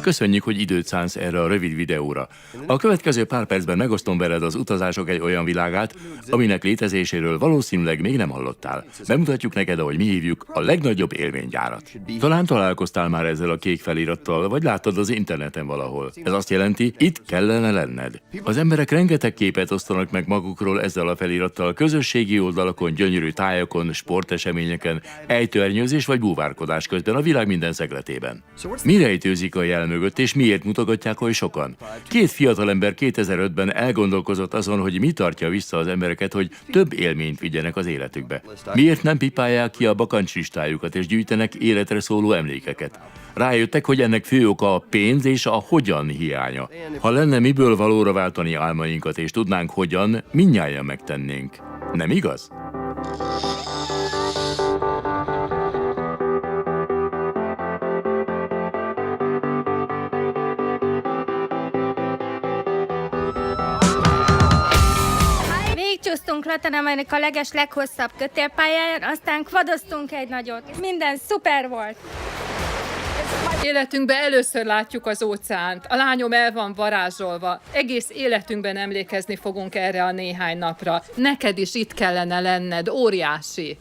Köszönjük, hogy időt szánsz erre a rövid videóra. A következő pár percben megosztom veled az utazások egy olyan világát, aminek létezéséről valószínűleg még nem hallottál. Bemutatjuk neked, ahogy mi hívjuk, a legnagyobb élménygyárat. Talán találkoztál már ezzel a kék felirattal, vagy láttad az interneten valahol. Ez azt jelenti, itt kellene lenned. Az emberek rengeteg képet osztanak meg magukról ezzel a felirattal, közösségi oldalakon, gyönyörű tájakon, sporteseményeken, ejtőernyőzés vagy búvárkodás közben a világ minden szegletében. Mi rejtőzik a jel mögött, és miért mutogatják oly sokan? Két fiatalember 2005-ben elgondolkozott azon, hogy mi tartja vissza az embereket, hogy több élményt vigyenek az életükbe. Miért nem pipálják ki a bakancslistájukat és gyűjtenek életre szóló emlékeket? Rájöttek, hogy ennek fő oka a pénz és a hogyan hiánya. Ha lenne miből valóra váltani álmainkat, és tudnánk hogyan, mindnyájan megtennénk. Nem igaz? Végigcsúsztunk Latin-Amerika leghosszabb kötélpályáján, aztán kvadoztunk egy nagyot. Minden szuper volt! Életünkben először látjuk az óceánt. A lányom el van varázsolva. Egész életünkben emlékezni fogunk erre a néhány napra. Neked is itt kellene lenned, óriási.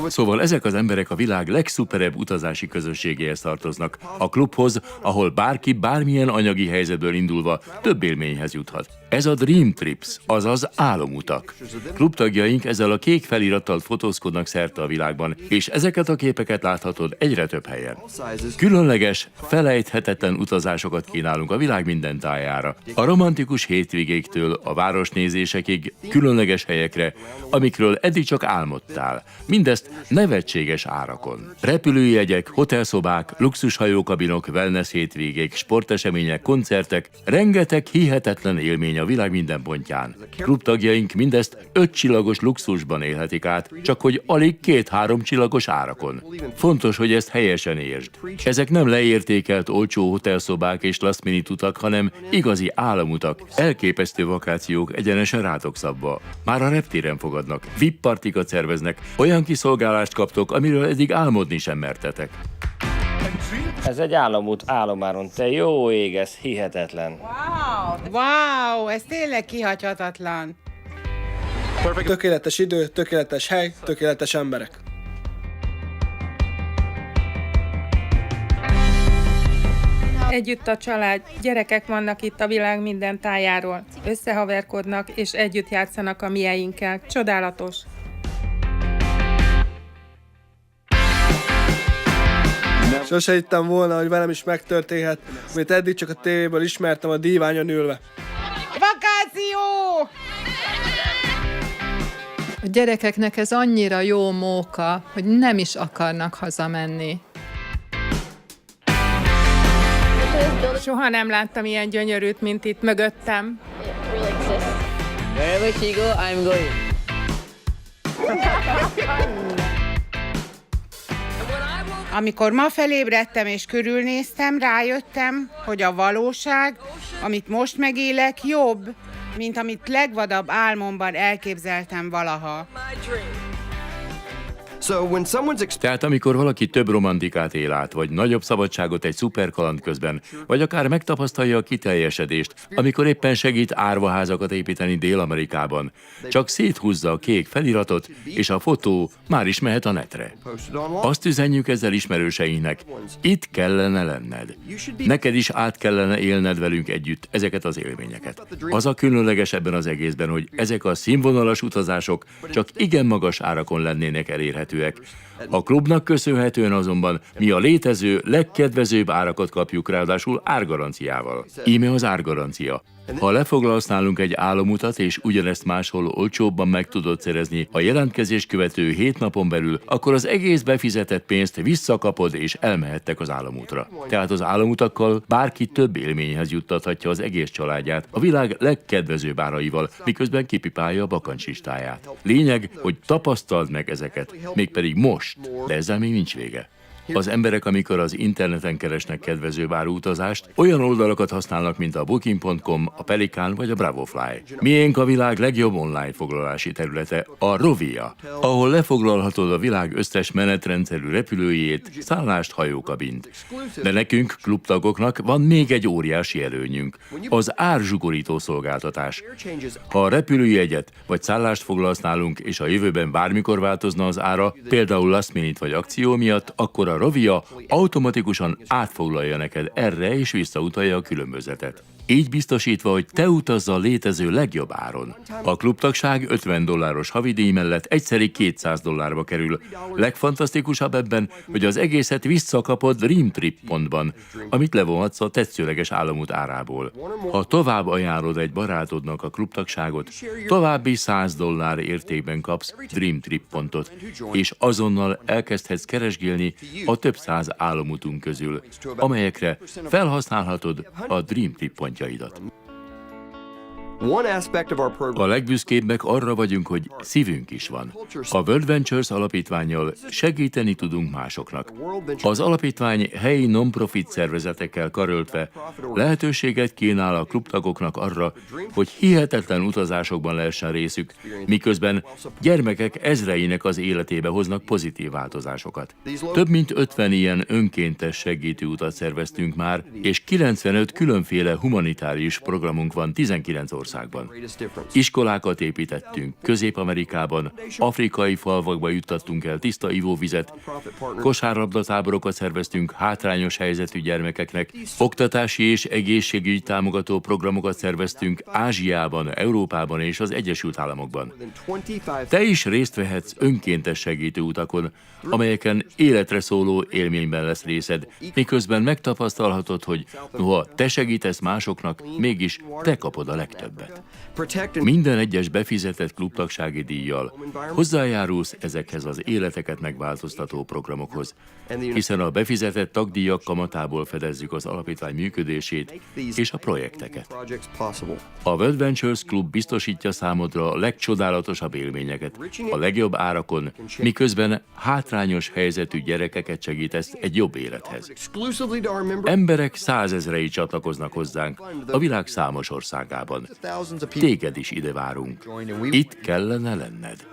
Szóval ezek az emberek a világ legszuperebb utazási közösségéhez tartoznak. A klubhoz, ahol bárki bármilyen anyagi helyzetből indulva több élményhez juthat. Ez a Dream Trips, azaz álomutak. Klubtagjaink ezzel a kék felirattal fotózkodnak szerte a világban, és ezeket a képeket láthatod egyre több helyen. Különleges, felejthetetlen utazásokat kínálunk a világ minden tájára. A romantikus hétvégéktől a városnézésekig, különleges helyekre, amikről eddig csak álmodtál. Mindezt nevetséges árakon. Repülőjegyek, hotelszobák, luxushajókabinok, wellness hétvégék, sportesemények, koncertek, rengeteg hihetetlen élmény a világ minden pontján. Klubtagjaink mindezt 5 csillagos luxusban élhetik át, csak hogy alig 2-3 csillagos árakon. Fontos, hogy ezt helyesen értsd. Ezek nem leértékelt olcsó hotelszobák és last minute utak, hanem igazi álomutak, elképesztő vakációk egyenesen rátok szabva. Már a reptéren fogadnak, VIP partikat szerveznek, olyan kiszolgálást kaptok, amiről eddig álmodni sem mertetek. Ez egy álomút álomáron. Te jó ég, ez hihetetlen. Wow, ez tényleg kihagyhatatlan. Tökéletes idő, tökéletes hely, tökéletes emberek. Együtt a család, gyerekek vannak itt a világ minden tájáról. Összehaverkodnak és együtt játszanak a mieinkkel. Csodálatos! Sose hittem volna, hogy velem is megtörténhet, amit eddig csak a tévéből ismertem a díványon ülve. Vakáció! A gyerekeknek ez annyira jó móka, hogy nem is akarnak hazamenni. Soha nem láttam ilyen gyönyörűt, mint itt mögöttem. Wherever she go, I'm going. Amikor ma felébredtem és körülnéztem, rájöttem, hogy a valóság, amit most megélek, jobb, mint amit legvadabb álmomban elképzeltem valaha. Tehát amikor valaki több romantikát él át, vagy nagyobb szabadságot egy szuperkaland közben, vagy akár megtapasztalja a kiteljesedést, amikor éppen segít árvaházakat építeni Dél-Amerikában, csak széthúzza a kék feliratot, és a fotó már is mehet a netre. Azt üzenjük ezzel ismerőseinknek, itt kellene lenned. Neked is át kellene élned velünk együtt ezeket az élményeket. Az a különleges ebben az egészben, hogy ezek a színvonalas utazások csak igen magas árakon lennének elérhetőek. A klubnak köszönhetően azonban mi a létező legkedvezőbb árakat kapjuk, ráadásul árgaranciával. Íme az árgarancia. Ha lefoglalsz nálunk egy álomutat, és ugyanezt máshol olcsóbban meg tudod szerezni a jelentkezés követő 7 napon belül, akkor az egész befizetett pénzt visszakapod, és elmehettek az álomútra. Tehát az álomutakkal bárki több élményhez juttathatja az egész családját a világ legkedvezőbb áraival, miközben kipipálja a bakancslistáját. Lényeg, hogy tapasztald meg ezeket, mégpedig most, de ezzel még nincs vége. Az emberek, amikor az interneten keresnek kedvezőbb utazást, olyan oldalakat használnak, mint a Booking.com, a Pelican vagy a Bravofly. Miénk a világ legjobb online foglalási területe, a Rovia, ahol lefoglalhatod a világ összes menetrendszerű repülőjét, szállást, hajókabint. De nekünk, klubtagoknak van még egy óriási előnyünk, az árzsugorító szolgáltatás. Ha a repülőjegyet vagy szállást foglalsz nálunk, és a jövőben bármikor változna az ára, például last minute vagy akció miatt, akkor a Rovia automatikusan átfoglalja neked erre és visszautalja a különbözetet. Így biztosítva, hogy te utazz a létező legjobb áron. A klubtagság $50 havidíj mellett egyszeri $200 kerül. Legfantasztikusabb ebben, hogy az egészet visszakapod Dream Trip pontban, amit levonhatsz a tetszőleges államút árából. Ha tovább ajánlod egy barátodnak a klubtagságot, további $100 értékben kapsz Dream Trip pontot, és azonnal elkezdhetsz keresgélni a több száz államutunk közül, amelyekre felhasználhatod a Dream Trip pontjaidat. A legbüszkébbek arra vagyunk, hogy szívünk is van. A World Ventures alapítvánnyal segíteni tudunk másoknak. Az alapítvány helyi non-profit szervezetekkel karöltve lehetőséget kínál a klubtagoknak arra, hogy hihetetlen utazásokban lehessen részük, miközben gyermekek ezreinek az életébe hoznak pozitív változásokat. Több mint 50 ilyen önkéntes segítőutat szerveztünk már, és 95 különféle humanitárius programunk van 19 országban. Iskolákat építettünk Közép-Amerikában, afrikai falvakba juttattunk el tiszta ivóvizet, kosárlabdatáborokat szerveztünk hátrányos helyzetű gyermekeknek, oktatási és egészségügyi támogató programokat szerveztünk Ázsiában, Európában és az Egyesült Államokban. Te is részt vehetsz önkéntes segítőutakon, amelyeken életre szóló élményben lesz részed, miközben megtapasztalhatod, hogy noha te segítesz másoknak, mégis te kapod a legtöbbet. Minden egyes befizetett klubtagsági díjjal hozzájárulsz ezekhez az életeket megváltoztató programokhoz, hiszen a befizetett tagdíjak kamatából fedezzük az alapítvány működését és a projekteket. A World Ventures Club biztosítja számodra a legcsodálatosabb élményeket, a legjobb árakon, miközben hátrányos helyzetű gyerekeket segítesz egy jobb élethez. Emberek 100 000-ei csatlakoznak hozzánk a világ számos országában. Téged is ide várunk. Itt kellene lenned.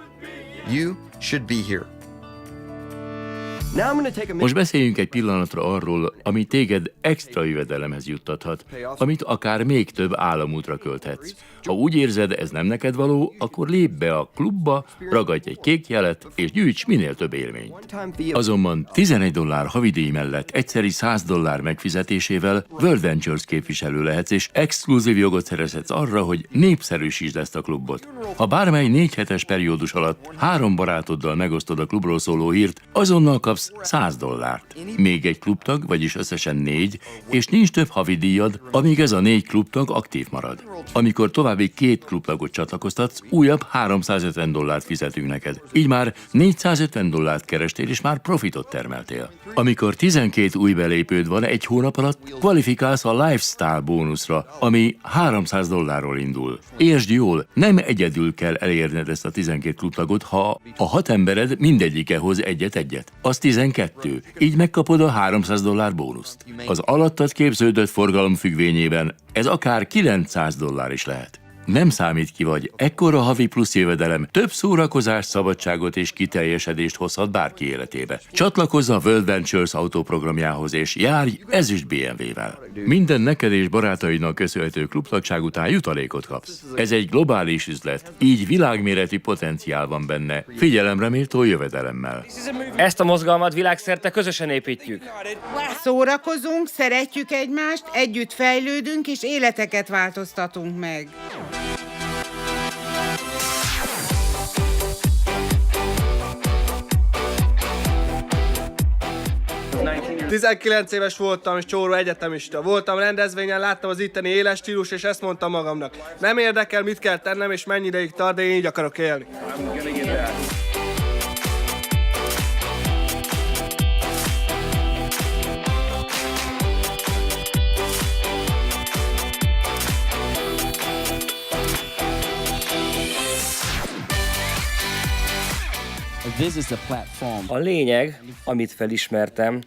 Most beszéljünk egy pillanatra arról, ami téged extra jövedelemhez juttathat, amit akár még több államútra költhetsz. Ha úgy érzed, ez nem neked való, akkor lépj be a klubba, ragadj egy kék jelet, és gyűjts minél több élményt. Azonban $11 havidíj mellett egyszeri $100 megfizetésével World Ventures képviselő lehetsz, és exkluzív jogot szerezhetsz arra, hogy népszerűsítsd ezt a klubot. Ha bármely 4 hetes periódus alatt 3 barátoddal megosztod a klubról szóló hírt, azonnal kapsz $100. Még egy klubtag, vagyis összesen 4, és nincs több havidíjad, amíg ez a 4 klubtag aktív marad. Amikor további 2 klubtagot csatlakoztatsz, újabb $350 fizetünk neked. Így már $450 kerestél, és már profitot termeltél. Amikor 12 új belépőd van egy hónap alatt, kvalifikálsz a Lifestyle bónuszra, ami $300 indul. Értsd jól, nem egyedül kell elérned ezt a 12 klubtagot, ha a 6 embered mindegyike hoz egyet-egyet. Az 12, így megkapod a $300 bónuszt. Az alattad képződött forgalom függvényében ez akár $900 is lehet. Nem számít ki vagy, ekkora havi plusz jövedelem több szórakozást, szabadságot és kiteljesedést hozhat bárki életébe. Csatlakozz a World Ventures autóprogramjához és járj ezüst BMW-vel. Minden neked és barátaidnak köszönhető klubtagság után jutalékot kapsz. Ez egy globális üzlet, így világméretű potenciál van benne, figyelemre méltó jövedelemmel. Ezt a mozgalmat világszerte közösen építjük. Szórakozunk, szeretjük egymást, együtt fejlődünk és életeket változtatunk meg. 19 éves voltam, és csóró egyetemista. Voltam rendezvényen, láttam az itteni éles stílus, és ezt mondtam magamnak. Nem érdekel, mit kell tennem, és mennyi ideig tart, de én így akarok élni. A lényeg, amit felismertem,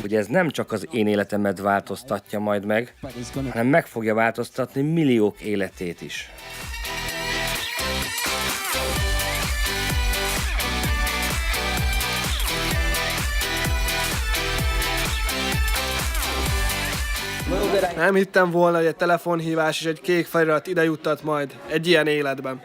hogy ez nem csak az én életemet változtatja majd meg, hanem meg fogja változtatni milliók életét is. Nem hittem volna, hogy egy telefonhívás és egy kék felirat ide juttat majd egy ilyen életben.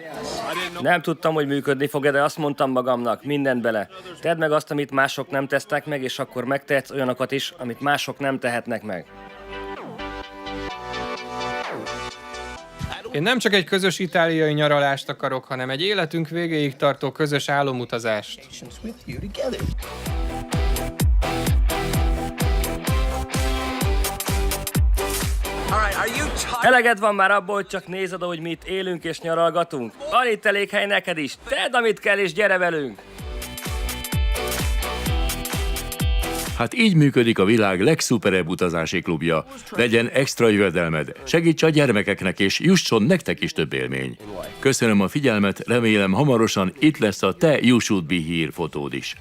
Nem tudtam, hogy működni fog, de azt mondtam magamnak, mindent bele. Tedd meg azt, amit mások nem tesznek meg, és akkor megtehetsz olyanokat is, amit mások nem tehetnek meg. Én nem csak egy közös itáliai nyaralást akarok, hanem egy életünk végéig tartó közös álomutazást. Eleged van már abból, hogy csak nézed, ahogy mi itt élünk és nyaralgatunk? Van itt elég hely neked is. Tedd, amit kell, és gyere velünk! Hát így működik a világ legszuperebb utazási klubja. Legyen extra jövedelmed, segíts a gyermekeknek, és jusson nektek is több élmény. Köszönöm a figyelmet, remélem hamarosan itt lesz a te You Should Be Here fotód is.